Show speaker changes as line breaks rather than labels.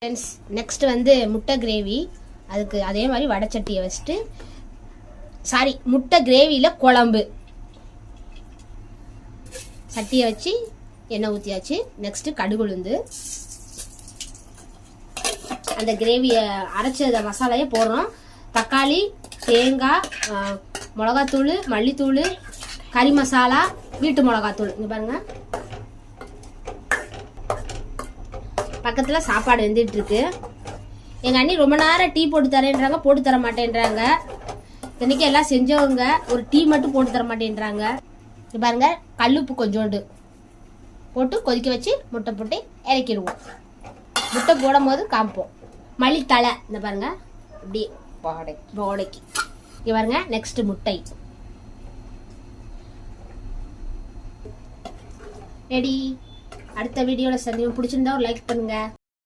Friends next வந்து முட்டை gravy. அதுக்கு அதே மாதிரி வடைச்சட்டியை வச்சுட்டு முட்டை கிரேவியில் குழம்பு சட்டியை வச்சு எண்ணெய் ஊற்றியாச்சு. நெக்ஸ்ட்டு கடுகு உளுந்து அந்த கிரேவியை அரைச்ச மசாலையை போடுறோம். தக்காளி, தேங்காய், மிளகாத்தூள், மல்லித்தூள், கறி மசாலா, வீட்டு மிளகாத்தூள். இங்கே பாருங்கள், பக்கத்தில் சாப்பாடு வெந்துட்டு இருக்கு. எங்கள் அண்ணி ரொம்ப நேரம் டீ போட்டு தரேன்றாங்க, போட்டு தர மாட்டேன்றாங்க. இன்றைக்கி எல்லாம் செஞ்சவங்க ஒரு டீ மட்டும் போட்டு தர மாட்டேன்றாங்க. இது பாருங்க, கல்லுப்பு கொஞ்சோண்டு போட்டு கொதிக்க வச்சு முட்டை போட்டு இறக்கிடுவோம். முட்டை போடும் போது காமிப்போம். மல்லித்தலை இந்த பாருங்க இப்படி போடைக்கு. இங்கே பாருங்க, நெக்ஸ்ட் முட்டை ரெடி. அடுத்த வீடியோவில் சந்திப்போம். பிடிச்சிருந்தா ஒரு லைக் பண்ணுங்க.